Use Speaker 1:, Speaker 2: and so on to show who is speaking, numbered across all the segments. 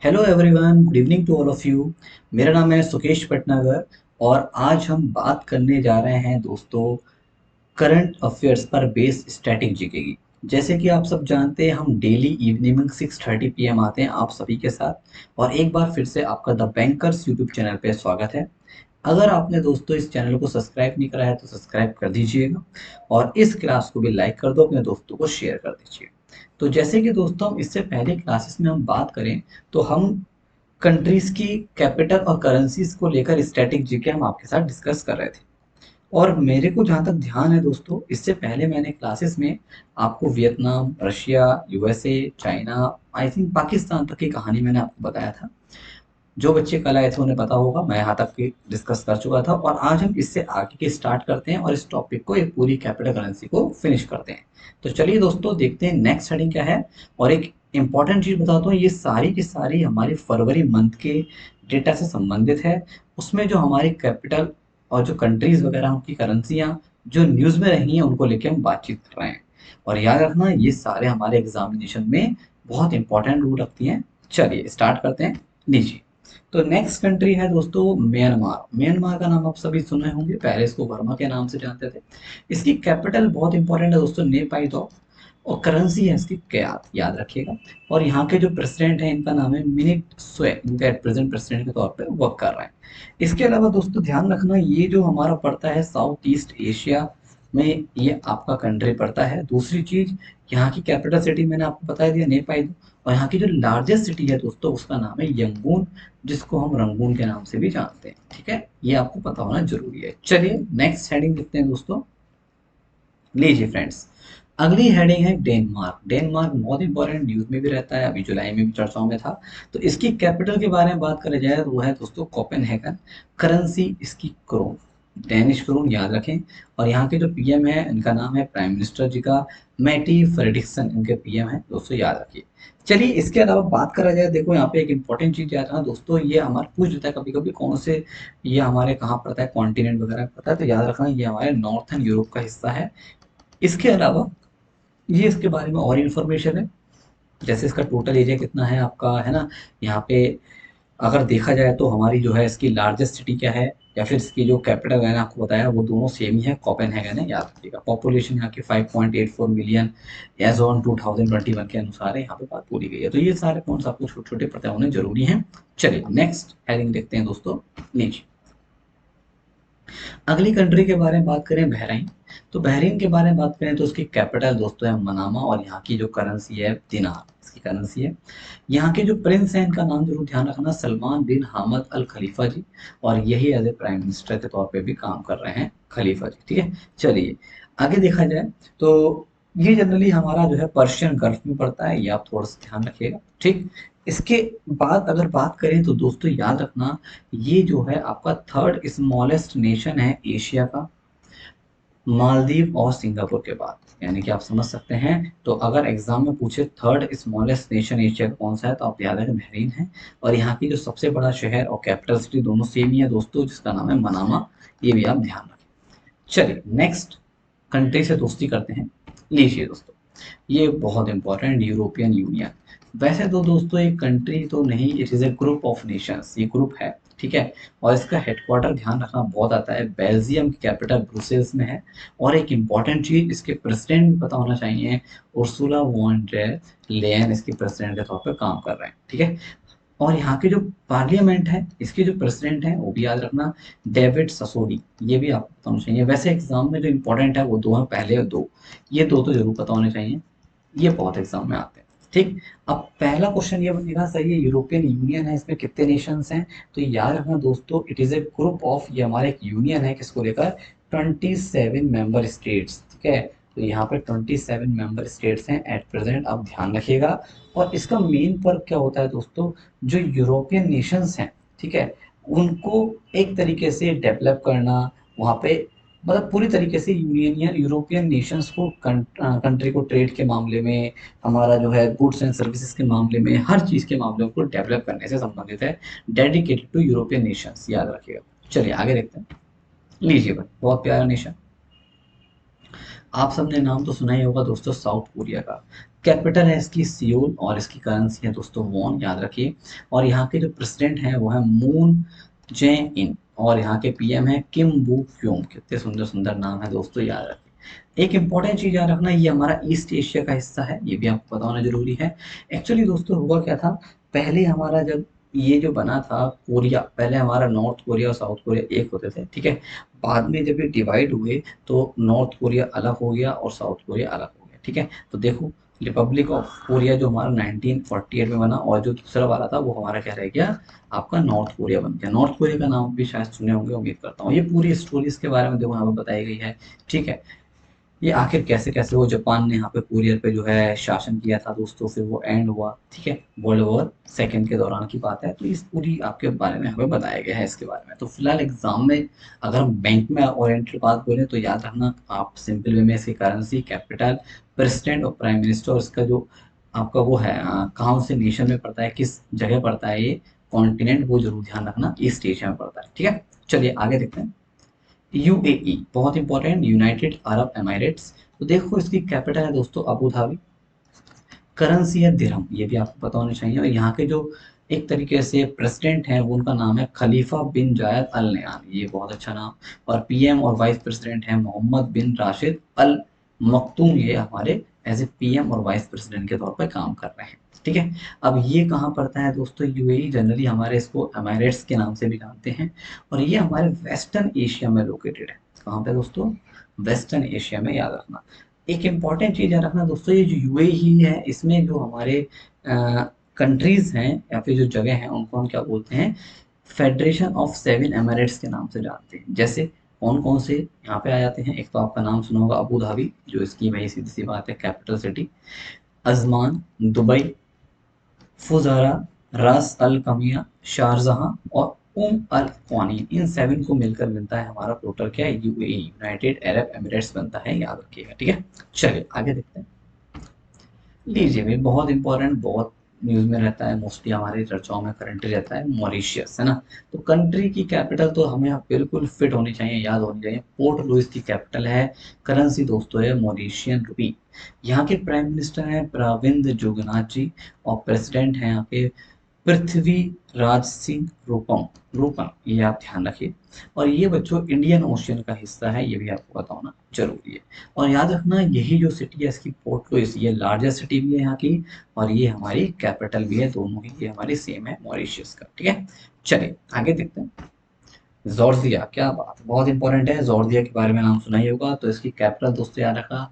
Speaker 1: Hello everyone, good evening to all of you. मेरा नाम है सुकेश भटनागर और आज हम बात करने जा रहे हैं दोस्तों करंट अफेयर्स पर बेस्ड स्टैटिक जीके की। जैसे कि आप सब जानते हैं, हम डेली इवनिंग 6:30 पीएम आते हैं आप सभी के साथ। और एक बार फिर से आपका द बैंकर्स यूट्यूब चैनल पे स्वागत है। अगर आपने दोस्तों इस चैनल को सब्सक्राइब नहीं करा है तो सब्सक्राइब कर दीजिएगा और इस क्लास को भी लाइक कर दो, अपने दोस्तों को शेयर कर दीजिए। तो जैसे कि दोस्तों हम इससे पहले क्लासेस में हम बात करें तो हम कंट्रीज की कैपिटल और करेंसीज को लेकर स्टैटिक जीके हम आपके साथ डिस्कस कर रहे थे। और मेरे को जहाँ तक ध्यान है दोस्तों, इससे पहले मैंने क्लासेस में आपको Vietnam, Russia, USA, China, I think Pakistan तक की कहानी मैंने आपको बताया था। जो बच्चे कल आए थे उन्हें पता होगा, मैं यहाँ तक की डिस्कस कर चुका था। और आज हम इससे आगे की स्टार्ट करते हैं और इस टॉपिक को, एक पूरी कैपिटल करेंसी को फिनिश करते हैं। तो चलिए दोस्तों देखते हैं नेक्स्ट हेडिंग क्या है। और एक इंपॉर्टेंट चीज बताता हूँ, ये सारी की सारी हमारी फरवरी मंथ के डेटा से संबंधित है। उसमें जो हमारी कैपिटल और जो कंट्रीज वगैरह उनकी करेंसियाँ जो न्यूज में रही हैं उनको लेके हम बातचीत कर रहे हैं। और याद रखना, ये सारे हमारे एग्जामिनेशन में बहुत इंपॉर्टेंट रोल रखती हैं। चलिए स्टार्ट करते हैं, लीजिए। तो नेक्स्ट कंट्री है दोस्तों म्यांमार। म्यांमार का नाम आप सभी सुने होंगे, पहले इसको बर्मा के नाम से जानते थे। इसकी कैपिटल बहुत इंपॉर्टेंट है दोस्तों, नेपाइदो। और करेंसी है इसकी क्यात, याद रखिएगा। और यहाँ के जो प्रेसिडेंट हैं इनका नाम है मिनिट सोए, इनका एट प्रेजेंट प्रेसिडेंट के तौर पे वर्क कर रहे हैं। इसके अलावा दोस्तों ध्यान रखना, ये जो हमारा पड़ता है साउथ ईस्ट एशिया में, ये आपका कंट्री पड़ता है। दूसरी चीज, यहाँ की कैपिटल सिटी मैंने आपको बता दिया, नेपाइदो। और यहाँ की जो लार्जेस्ट सिटी है दोस्तों उसका नाम है यंगून, जिसको हम रंगून के नाम से भी जानते हैं। ठीक है, ये आपको पता होना जरूरी है। चलिए नेक्स्ट हेडिंग लिखते हैं दोस्तों, लीजिए फ्रेंड्स। अगली हेडिंग है डेनमार्क। डेनमार्क बहुत इंपॉर्टेंट, न्यूज में भी रहता है, अभी जुलाई में भी चर्चाओं में था। तो इसकी कैपिटल के बारे में बात करें जाए तो वो है दोस्तों कोपेनहेगन। करेंसी इसकी क्रोन, डेनिश क्रोन, याद रखें। और यहाँ के जो पीएम है इनका नाम है प्राइम मिनिस्टर जी का मैटी फ्रेडिक्सन, इनके पीएम है दोस्तों, याद रखिए। चलिए इसके अलावा बात करा जाए, देखो यहाँ पे एक इंपॉर्टेंट चीज याद रखना दोस्तों, ये हमारे पूछ देता है कभी कभी कौन से, ये हमारे कहाँ पड़ता है, कॉन्टिनेंट वगैरह पता है, तो याद रखना ये हमारे नॉर्थन यूरोप का हिस्सा है। इसके अलावा ये इसके बारे में और इन्फॉर्मेशन है, जैसे इसका टोटल एरिया कितना है आपका, है ना। यहाँ पे अगर देखा जाए तो हमारी जो है इसकी लार्जेस्ट सिटी क्या है, या फिर इसकी जो कैपिटल मैंने आपको बताया वो दोनों सेम ही है, कोपेनहेगन है, याद रखिएगा। पॉपुलेशन यहाँ की 5.84 मिलियन एज ऑन 2021 के अनुसार है, यहाँ पे बात पूरी गई है। तो ये सारे पॉइंट्स आपको छोटे छोटे पता होने जरूरी हैं। चलिए नेक्स्ट हेडिंग देखते हैं दोस्तों, नीचे। अगली कंट्री के बारे में बात करें, बहरीन। तो बहरीन के बारे में बात करें तो उसकी कैपिटल दोस्तों है मनामा, और यहाँ की जो करेंसी है दिनार, इसकी करेंसी है। यहाँ के जो प्रिंस हैं इनका नाम जरूर ध्यान रखना, सलमान बिन हामद अल खलीफा जी। और यही एज ए प्राइम मिनिस्टर के तौर पे भी काम कर रहे हैं, खलीफा जी। ठीक है, चलिए आगे देखा जाए तो ये जनरली हमारा जो है पर्शियन गल्फ में पड़ता है, ये आप थोड़ा सा ध्यान रखिएगा। ठीक, इसके बाद अगर बात करें तो दोस्तों याद रखना, ये जो है आपका थर्ड स्मॉलेस्ट नेशन है एशिया का, मालदीव और सिंगापुर के बाद। यानी कि आप समझ सकते हैं, तो अगर एग्जाम में पूछे थर्ड स्मॉलेस्ट नेशन एशिया का कौन सा है, तो आप याद रखें बहरीन है। और यहाँ की जो सबसे बड़ा शहर और कैपिटल सिटी दोनों सेम ही है दोस्तों, जिसका नाम है मनामा, ये भी आप ध्यान रखें। चलिए नेक्स्ट कंट्री से दोस्ती करते हैं, लीजिए दोस्तों। ये बहुत इंपॉर्टेंट, यूरोपियन यूनियन। वैसे तो दोस्तों एक कंट्री तो नहीं, it is a group of Nations, ये ग्रुप है। ठीक है, और इसका हेडक्वार्टर ध्यान रखना बहुत आता है, बेल्जियम की कैपिटल ब्रुसेल्स में है। और एक इंपॉर्टेंट चीज, इसके प्रेसिडेंट भी पता होना चाहिए, उर्सुला वॉन डेर लेयन इसके प्रेसिडेंट के तौर पर काम कर रहे हैं। ठीक है, और यहाँ के जो पार्लियामेंट है, इसके जो प्रेसिडेंट हैं वो भी याद रखना, डेविड ससोली, ये भी आपको पता होना चाहिए। वैसे एग्जाम में जो इंपॉर्टेंट है वो दो हैं, पहले और दो, ये दो तो जरूर पता होने चाहिए, ये बहुत एग्जाम में आते हैं। ठीक, अब पहला क्वेश्चन ये बनेगा, सही है, यूरोपियन यूनियन है, इसमें कितने नेशंस हैं। तो याद रखना दोस्तों, it is a group of, ये हमारा एक यूनियन है, किसको लेकर, 27 मेंबर स्टेट्स। ठीक है, तो यहाँ पर 27 मेंबर स्टेट्स हैं एट प्रेजेंट, आप ध्यान रखिएगा। और इसका मेन पर्क क्या होता है दोस्तों, जो यूरोपियन नेशंस हैं, ठीक है, उनको एक तरीके से डेवलप करना, वहाँ पे मतलब पूरी तरीके से यूनियन यूरोपियन नेशंस को कंट्री को ट्रेड के मामले में, हमारा जो है गुड्स एंड सर्विसेज के मामले में, हर चीज़ के मामले को डेवलप करने से संबंधित है, डेडिकेटेड टू यूरोपियन नेशंस, याद रखिएगा। चलिए आगे देखते हैं, लीजिए भाई, बहुत प्यारा नेशन। आप सबने नाम तो सुना ही होगा दोस्तों, साउथ कोरिया का। कैपिटल है इसकी सियोल और इसकी करेंसी है दोस्तों वॉन, याद रखिए। और यहाँ के जो प्रेसिडेंट हैं वो है मून जे इन और यहाँ के पीएम है किम बू क्योंग। कितने सुंदर सुंदर नाम है दोस्तों, याद रखिए। एक इंपॉर्टेंट चीज याद रखना, ये हमारा ईस्ट एशिया का हिस्सा है, ये भी आपको पता होना जरूरी है। एक्चुअली दोस्तों हुआ क्या था, पहले हमारा जब ये जो बना था कोरिया, पहले हमारा नॉर्थ कोरिया और साउथ कोरिया एक होते थे, ठीक है। बाद में जब ये डिवाइड हुए तो नॉर्थ कोरिया अलग हो गया और साउथ कोरिया अलग हो गया, ठीक है। तो देखो रिपब्लिक ऑफ कोरिया जो हमारा 1948 में बना और जो दूसरा वाला था वो हमारा क्या रह गया, आपका नॉर्थ कोरिया बन गया। नॉर्थ कोरिया का नाम भी शायद सुने होंगे, उम्मीद करता हूँ। ये पूरी स्टोरी इसके बारे में देखो यहाँ पे बताई गई है, ठीक है। ये आखिर कैसे कैसे वो जापान ने यहाँ पे कोरिया पे जो है शासन किया था दोस्तों, फिर वो एंड हुआ, ठीक है, वर्ल्ड वॉर सेकंड के दौरान की बात है। तो इस पूरी आपके बारे में हमें बताया गया है इसके बारे में। तो फिलहाल एग्जाम में अगर हम बैंक में ओरिएंटेड बात बोले तो याद रखना आप सिंपल वे में इसकी करेंसी, कैपिटल, प्रेसिडेंट और प्राइम मिनिस्टर, और इसका जो आपका वो है कहाँ से नेशन में पड़ता है, किस जगह पड़ता है ये कॉन्टिनेंट, वो जरूर ध्यान रखना, ईस्ट एशिया में पड़ता है, ठीक है। चलिए आगे देखते हैं। यूएई बहुत इंपॉर्टेंट, यूनाइटेड अरब एमिरेट्स। तो देखो इसकी कैपिटल है दोस्तों अबू धाबी, करेंसी है दिरहम, ये भी आपको पता होना चाहिए। और यहाँ के जो एक तरीके से प्रेसिडेंट हैं वो उनका नाम है खलीफा बिन जायद अल नयान, ये बहुत अच्छा नाम। और पीएम और वाइस प्रेसिडेंट हैं मोहम्मद बिन राशिद अल मखतूम, ये हमारे एज ए पीएम और वाइस प्रेसिडेंट के तौर पर काम कर रहे हैं, ठीक है। अब ये कहाँ पड़ता है दोस्तों, यूएई जनरली हमारे इसको एमिरेट्स के नाम से भी जानते हैं। और ये हमारे वेस्टर्न एशिया में लोकेटेड है। कहाँ पे दोस्तों, वेस्टर्न एशिया में, याद रखना। एक इम्पॉर्टेंट चीज़ याद रखना दोस्तों, ये जो यूएई है इसमें जो हमारे कंट्रीज हैं या फिर जो जगह हैं उनको हम क्या बोलते हैं, फेडरेशन ऑफ सेवन एमिरेट्स के नाम से जानते हैं। जैसे कौन कौन से यहाँ पे आ जाते हैं, एक तो आपका नाम सुना होगा अबू धाबी, जो इसकी भाई सीधी सी बात है कैपिटल सिटी, अजमान, दुबई, फुजारा, रास अल कमिया, शारजहां और अल क्वानी, इन सेवन को मिलकर मिलता है हमारा टोटल क्या है, यूएई, यूनाइटेड अरब एमिरेट्स बनता है, याद रखिएगा, ठीक है। चलिए आगे देखते हैं। लीजिए भाई, बहुत इंपॉर्टेंट, बहुत न्यूज में रहता है, मोस्टली हमारी चर्चाओं में करंटली रहता है, मॉरिशियस है ना। तो कंट्री की कैपिटल तो हमें बिल्कुल फिट होनी चाहिए, याद होनी चाहिए, पोर्ट लुइस की कैपिटल है। करेंसी दोस्तों है मॉरिशियन रुपी। यहाँ के प्राइम मिनिस्टर हैं प्रविंद जुगनाथ जी और प्रेसिडेंट हैं यहाँ के पृथ्वीराज सिंह रूपम, रूपम, ये आप ध्यान रखिए। और ये बच्चों इंडियन ओशियन का हिस्सा है, ये भी आपको पता होना जरूरी है। और याद रखना यही जो सिटी है इसकी पोर्ट लुइस, ये लार्जेस्ट सिटी भी है यहाँ की और ये हमारी कैपिटल भी है, दोनों ही ये हमारी सेम है मॉरिशियस का, ठीक है। चलिए आगे देखते हैं। जॉर्जिया, क्या बात है, बहुत इंपॉर्टेंट है। जॉर्जिया के बारे में नाम सुना ही होगा। तो इसकी कैपिटल दोस्तों याद रखा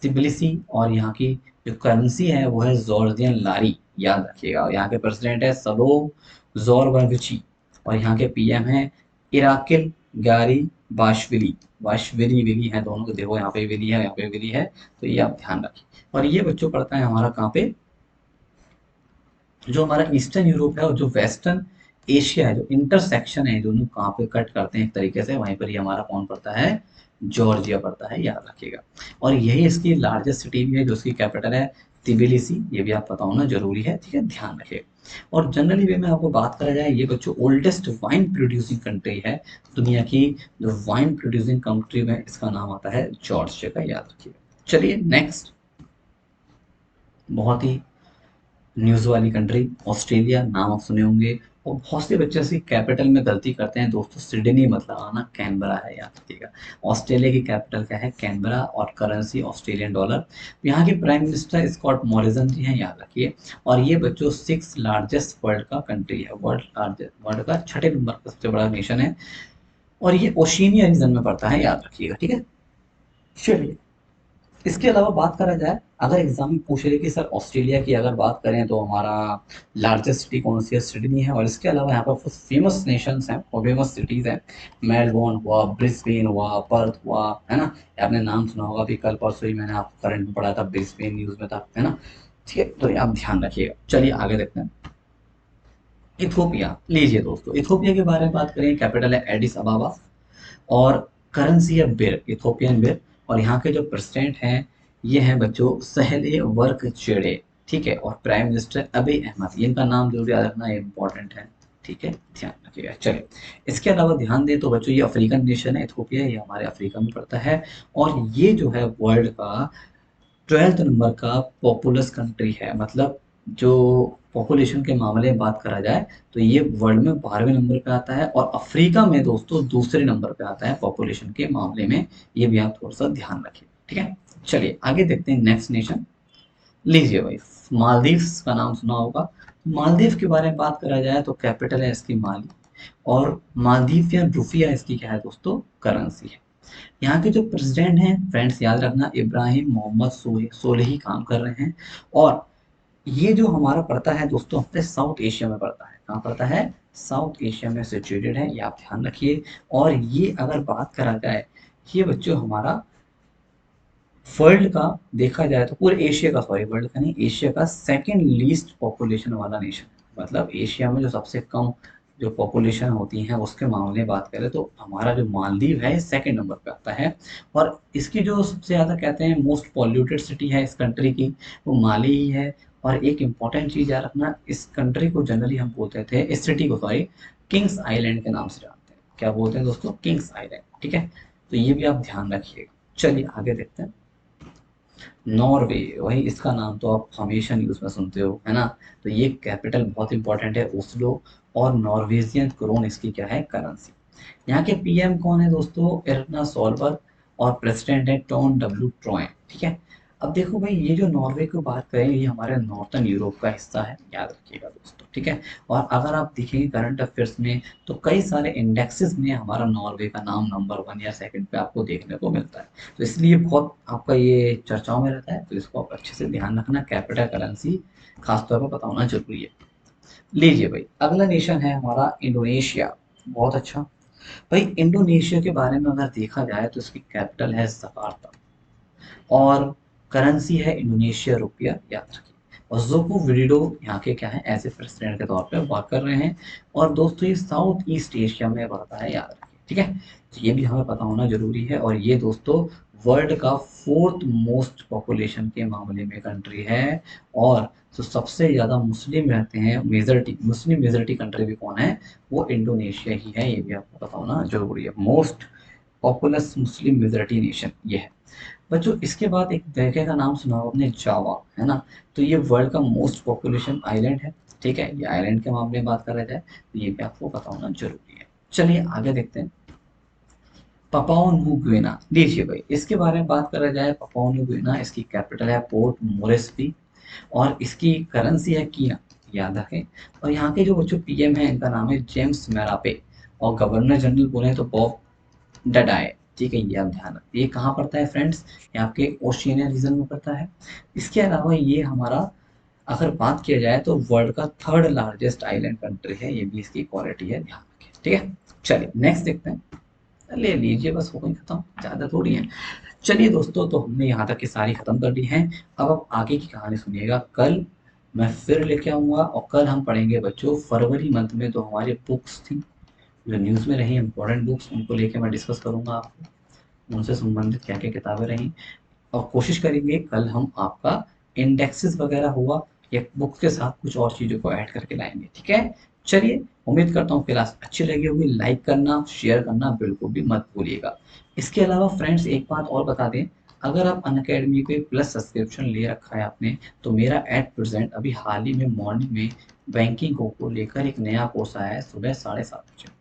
Speaker 1: तिबिलिसी और यहाँ की जो करेंसी है वो है जॉर्जियन लारी, याद रखिएगा। और यहाँ के प्रेसिडेंट है सलो जोरबाविची और यहाँ के पीएम है इराकिल गारी बाशविली, बाशविली विली है दोनों को, देखो यहाँ पे विली है यहाँ पे विली है, तो ये आप ध्यान रखिए। और ये बच्चों पड़ता है हमारा कहाँ पे, जो हमारा ईस्टर्न यूरोप है और जो वेस्टर्न एशिया है, जो इंटरसेक्शन है दोनों कहाँ पे कट करते हैं एक तरीके से, वहीं पर ही हमारा कौन पड़ता है, जॉर्जिया पड़ता है, याद रखिएगा। और यही इसकी लार्जेस्ट सिटी भी है, जो इसकी कैपिटल है तिबिलिसी, ये भी आप पता होना जरूरी है, ठीक है, ध्यान रखिएगा। और जनरली वे में आपको बात करा जाए, ये बच्चों ओल्डेस्ट वाइन प्रोड्यूसिंग कंट्री है दुनिया की। जो वाइन प्रोड्यूसिंग कंट्री में इसका नाम आता है जॉर्जिया का, याद रखिएगा। चलिए नेक्स्ट, बहुत ही न्यूज़ वाली कंट्री ऑस्ट्रेलिया, नाम आप सुने होंगे। और बहुत से बच्चे इसकी कैपिटल में गलती करते हैं दोस्तों, सिडनी मत लगाना, कैनबरा है, याद रखिएगा। ऑस्ट्रेलिया की कैपिटल क्या है, कैनबरा, और करेंसी ऑस्ट्रेलियन डॉलर। यहाँ के प्राइम मिनिस्टर स्कॉट मॉरिसन जी हैं, याद रखिए। और ये बच्चों सिक्स लार्जेस्ट वर्ल्ड का कंट्री है, वर्ल्ड लार्जेस्ट, वर्ल्ड का छठे नंबर का सबसे बड़ा नेशन है। और ये ओशिनिया रीजन में पड़ता है, याद रखिएगा, ठीक है। चलिए इसके अलावा बात करा जाए, अगर एग्जाम में पूछ रहे कि सर ऑस्ट्रेलिया की अगर बात करें तो हमारा लार्जेस्ट सिटी कौन सी है, सिडनी है। और इसके अलावा यहाँ पर कुछ फेमस नेशंस हैं और फेमस सिटीज़ हैं, मेलबोर्न हुआ, ब्रिस्बेन हुआ, पर्थ हुआ, है ना। आपने नाम सुना होगा, अभी कल परसों ही मैंने आपको करंट में पढ़ा था, ब्रिस्बेन न्यूज़ में था, है ना। ठीक है, तो ये आप ध्यान रखिएगा। चलिए आगे देखते हैं। इथोपिया, लीजिए दोस्तों, इथोपिया के बारे में बात करें, कैपिटल है एडिस अबाबा और करेंसी है बिर, इथोपियन बिर। और यहाँ के जो प्रेसिडेंट हैं ये हैं बच्चों सहले वर्क चेड़े, ठीक है। और प्राइम मिनिस्टर अबी अहमद, ये इनका नाम जरूर याद रखना, ये इंपॉर्टेंट है, ठीक है, ध्यान रखिएगा। चलिए इसके अलावा ध्यान दें तो बच्चों, ये अफ्रीकन नेशन है इथोपिया, ये हमारे अफ्रीका में पड़ता है। और ये जो है वर्ल्ड का 12th नंबर का पॉपुलस कंट्री है, मतलब जो पॉपुलेशन के मामले में बात करा जाए तो ये वर्ल्ड में 12वें नंबर पे आता है, और अफ्रीका में दोस्तों दूसरे नंबर पे आता है पॉपुलेशन के मामले में। ये भी आप थोड़ा सा ध्यान रखिए, ठीक है। चलिए आगे देखते हैं नेक्स्ट नेशन। लीजिए भाई, मालदीव्स का नाम सुना होगा। मालदीव के बारे में बात करा जाए तो कैपिटल है इसकी माली, और मालदीवियन रुपया इसकी क्या है दोस्तों, करेंसी है। यहाँ के जो प्रेसिडेंट हैं फ्रेंड्स, याद रखना, इब्राहिम मोहम्मद सोलेही काम कर रहे हैं। और ये जो हमारा पड़ता है दोस्तों अपने साउथ एशिया में पड़ता है। कहाँ पड़ता है, साउथ एशिया में सिचुएटेड है, ये आप ध्यान रखिए। और ये अगर बात करा जाए, ये बच्चों हमारा वर्ल्ड का देखा जाए तो पूरे एशिया का, सॉरी वर्ल्ड का नहीं, एशिया का सेकंड लीस्ट पॉपुलेशन वाला नेशन है। मतलब एशिया में जो सबसे कम जो पॉपुलेशन होती है उसके मामले में बात करें तो हमारा जो मालदीव है सेकंड नंबर पे आता है। और इसकी जो सबसे ज़्यादा कहते हैं मोस्ट पॉल्यूटेड सिटी है इस कंट्री की, वो माली ही है। और एक इम्पॉर्टेंट चीज़ याद रखना, इस कंट्री को जनरली हम बोलते थे, इस सिटी को सॉरी, किंग्स आइलैंड के नाम से जानते हैं। क्या बोलते हैं दोस्तों, किंग्स आइलैंड, ठीक है। तो ये भी आप ध्यान रखिएगा। चलिए आगे देखते हैं। नॉर्वे, वही इसका नाम तो आप हमेशा न्यूज़ में सुनते हो, है ना। तो ये कैपिटल बहुत इंपॉर्टेंट है, ओस्लो। और नॉर्वेजियन क्रोन इसकी क्या है, करेंसी। यहाँ के पीएम कौन है दोस्तों, एर्ना सोलबर्ग। और प्रेसिडेंट है टोन डब्ल्यू ट्रोय, ठीक है। अब देखो भाई, ये जो नॉर्वे की बात करें, ये हमारे नॉर्थर्न यूरोप का हिस्सा है, याद रखिएगा दोस्तों, ठीक है। और अगर आप देखेंगे करंट अफेयर्स में तो कई सारे इंडेक्सेस में हमारा नॉर्वे का नाम नंबर 1 या सेकंड पे आपको देखने को मिलता है। तो इसलिए बहुत आपका ये चर्चाओं में रहता है, तो इसको आप अच्छे से ध्यान रखना, कैपिटल करेंसी खासतौर पर पता होना जरूरी है। लीजिए भाई, अगला नेशन है हमारा इंडोनेशिया। बहुत अच्छा भाई, इंडोनेशिया के बारे में अगर देखा जाए तो इसकी कैपिटल है जकार्ता, और करेंसी है इंडोनेशिया रुपया, याद रखिए। और जोको विडोडो यहाँ के क्या है, एज ए प्रेसिडेंट के तौर पे वर्क कर रहे हैं। और दोस्तों ये साउथ ईस्ट एशिया में पड़ता है, याद रखिए, ठीक है। तो ये भी हमें पता होना जरूरी है। और ये दोस्तों वर्ल्ड का फोर्थ मोस्ट पॉपुलेशन के मामले में कंट्री है। और जो सबसे ज़्यादा मुस्लिम रहते हैं, मेजोरिटी मुस्लिम मेजोरिटी कंट्री भी कौन है, वो इंडोनेशिया ही है। ये भी आपको पता होना जरूरी है। Most populous Muslim majority nation ये है। बच्चों इसके बाद एक जगह का नाम सुना होगा आपने, जावा, है ना। तो ये वर्ल्ड का मोस्ट पॉपुलेशन आइलैंड है, ठीक है। ये आइलैंड के मामले में बात करा जाए तो ये भी आपको पता होना जरूरी है। चलिए आगे देखते हैं। पपाओ न्यू गिनी, देखिए भाई इसके बारे में बात करा जाए, पपाओ न्यू गिनी, इसकी कैपिटल है पोर्ट मोरेस्बी। और इसकी करेंसी है किना, याद रखें। और यहाँ के जो बच्चों पीएम है इनका नाम है जेम्स मैरापे। और गवर्नर जनरल बोले तो बॉब डडाए, ठीक है। ये आप ध्यान रखें, ये कहाँ पड़ता है फ्रेंड्स, ये आपके ओशिनिया रीजन में पड़ता है। इसके अलावा ये हमारा अगर बात किया जाए तो वर्ल्ड का थर्ड लार्जेस्ट आइलैंड कंट्री है, ये भी इसकी क्वालिटी है, ध्यान रखें, ठीक है। चलिए नेक्स्ट देखते हैं। ले लीजिए, बस हो गई खत्म, ज़्यादा थोड़ी है। चलिए दोस्तों, तो हमने यहाँ तक की सारी खत्म कर दी हैं। अब आप आगे की कहानी सुनिएगा, कल मैं फिर लेके आऊँगा। और कल हम पढ़ेंगे बच्चों फरवरी मंथ में जो हमारी बुक्स थी, जो न्यूज़ में रही इंपॉर्टेंट बुक्स, उनको लेके मैं डिस्कस करूँगा आपको, उनसे संबंधित क्या क्या किताबें रहीं। और कोशिश करेंगे कल हम आपका इंडेक्सेस वगैरह हुआ या बुक के साथ कुछ और चीज़ों को ऐड करके लाएंगे, ठीक है। चलिए, उम्मीद करता हूँ क्लास अच्छी लगी होगी। लाइक करना शेयर करना बिल्कुल भी मत भूलिएगा। इसके अलावा फ्रेंड्स एक बात और बता दें, अगर आप अनअकैडमी पे प्लस सब्सक्रिप्शन ले रखा है आपने, तो मेरा एट प्रेजेंट अभी हाल ही में मॉर्निंग में बैंकिंग को लेकर एक नया कोर्स आया है सुबह 7:30 बजे।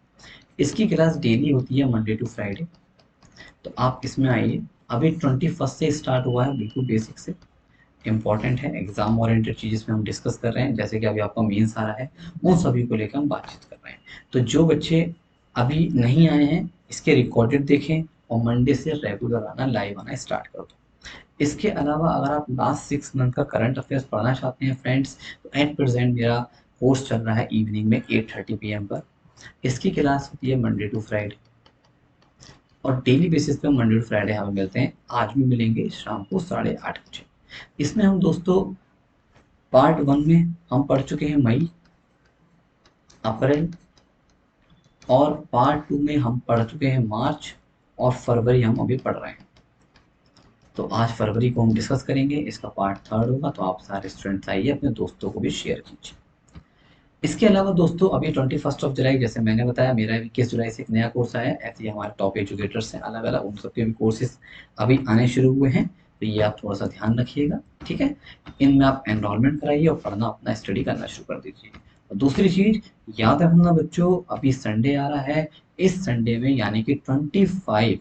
Speaker 1: इसकी क्लास डेली होती है मंडे टू फ्राइडे। तो आप इसमें आइए, अभी 21 से स्टार्ट हुआ है, बिल्कुल बेसिक से। इम्पॉर्टेंट है, एग्जाम ओरिएंटेड चीज़ इसमें हम डिस्कस कर रहे हैं, जैसे कि अभी आपका मेंस आ रहा है, उन सभी को लेकर हम बातचीत कर रहे हैं। तो जो बच्चे अभी नहीं आए हैं, इसके रिकॉर्डेड देखें, और मंडे से रेगुलर आना, लाइव आना स्टार्ट कर दो। इसके अलावा अगर आप लास्ट 6 मंथ का करंट अफेयर्स पढ़ना चाहते हैं फ्रेंड्स, तो एट प्रेजेंट मेरा कोर्स चल रहा है इवनिंग में 8:30 PM पर। इसकी क्लास होती है मंडे टू फ्राइडे, और डेली बेसिस पे मंडे टू फ्राइडे हमें मिलते हैं। आज भी मिलेंगे शाम को 8:30 बजे। इसमें हम दोस्तों पार्ट 1 में हम पढ़ चुके हैं मई, अप्रैल, और पार्ट 2 में हम पढ़ चुके हैं मार्च, और फरवरी हम अभी पढ़ रहे हैं। तो आज फरवरी को हम डिस्कस करेंगे, इसका पार्ट 3 होगा। तो आप सारे स्टूडेंट्स आइए, अपने दोस्तों को भी शेयर कीजिए। इसके अलावा दोस्तों अभी 21 जुलाई, जैसे मैंने बताया, मेरा 21 जुलाई से एक नया कोर्स आया है। ऐसे ही हमारे टॉप एजुकेटर्स हैं अलग अलग, उन सबके भी कोर्सेज अभी आने शुरू हुए हैं। तो ये आप थोड़ा सा ध्यान रखिएगा, ठीक है। इनमें आप एनरोलमेंट कराइए और पढ़ना अपना स्टडी करना शुरू कर दीजिए। और दूसरी चीज याद रखना बच्चों, अभी संडे आ रहा है, इस संडे में यानी कि 25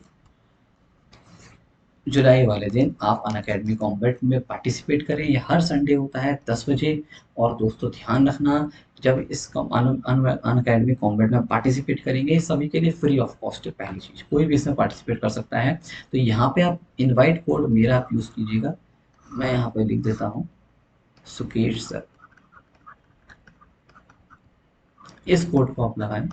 Speaker 1: जुलाई वाले दिन आप अनअकैडमी कॉम्बैट में पार्टिसिपेट करें। ये हर संडे होता है 10 बजे। और दोस्तों ध्यान रखना, जब इस अनअकैडमी कॉम्बैट में पार्टिसिपेट करेंगे, सभी के लिए फ्री ऑफ कॉस्ट है। पहली चीज़, कोई भी इसमें पार्टिसिपेट कर सकता है। तो यहाँ पे आप इनवाइट कोड मेरा आप यूज़ कीजिएगा। मैं यहाँ पे लिख देता हूँ, सुकेश सर। इस कोड को आप लगाएं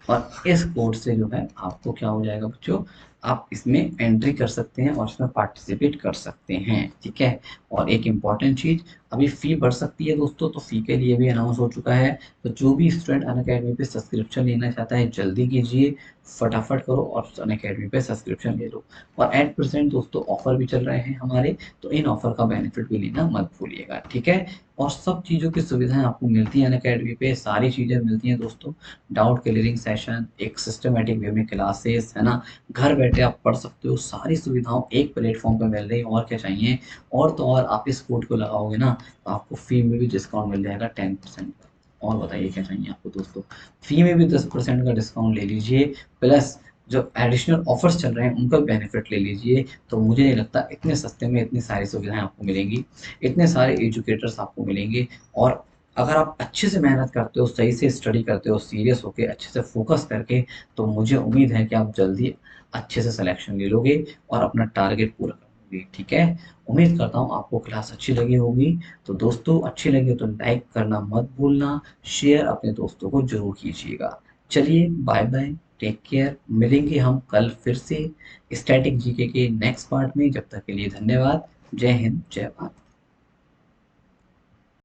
Speaker 1: और इस कोड से जो है आपको क्या हो जाएगा बच्चों, आप इसमें एंट्री कर सकते हैं और इसमें पार्टिसिपेट कर सकते हैं, ठीक है। और एक इम्पॉर्टेंट चीज़, अभी फ़ी बढ़ सकती है दोस्तों, तो फ़ी के लिए भी अनाउंस हो चुका है। तो जो भी स्टूडेंट अनअकैडमी पे सब्सक्रिप्शन लेना चाहता है, जल्दी कीजिए, फटाफट करो और अनअकैडमी पे सब्सक्रिप्शन ले लो। और एट प्रेजेंट दोस्तों ऑफर भी चल रहे हैं हमारे, तो इन ऑफर का बेनिफिट भी लेना मत भूलिएगा, ठीक है। और सब चीज़ों की सुविधाएं आपको मिलती हैं अनअकैडमी पे, सारी चीज़ें मिलती हैं दोस्तों। डाउट क्लियरिंग सेशन, एक सिस्टमेटिक वे में क्लासेस, है ना, घर बैठे आप पढ़ सकते हो, सारी सुविधाओं एक प्लेटफॉर्म पे मिल रही है, और क्या चाहिए। और तो और आप इस कोड को लगाओगे ना, तो आपको फी में भी डिस्काउंट मिल जाएगा 10% का। और बताइए क्या चाहिए आपको दोस्तों, फी में भी 10% का डिस्काउंट ले लीजिए, प्लस जो एडिशनल ऑफर्स चल रहे हैं उनका बेनिफिट ले लीजिए। तो मुझे नहीं लगता इतने सस्ते में इतनी सारी सुविधाएं आपको मिलेंगी, इतने सारे एजुकेटर्स आपको मिलेंगे। और अगर आप अच्छे से मेहनत करते हो, सही से स्टडी करते हो, सीरियस होके अच्छे से फोकस करके, तो मुझे उम्मीद है कि आप जल्दी अच्छे से सिलेक्शन ले लोगे और अपना टारगेट पूरा करोगे, ठीक है। उम्मीद करता हूँ आपको क्लास अच्छी लगी होगी। तो दोस्तों अच्छी लगी तो लाइक करना मत भूलना, शेयर अपने दोस्तों को जरूर कीजिएगा। चलिए बाय बाय, टेक केयर, मिलेंगे हम कल फिर से स्टैटिक जीके के नेक्स्ट पार्ट में। जब तक के लिए धन्यवाद। जय हिंद, जय भारत।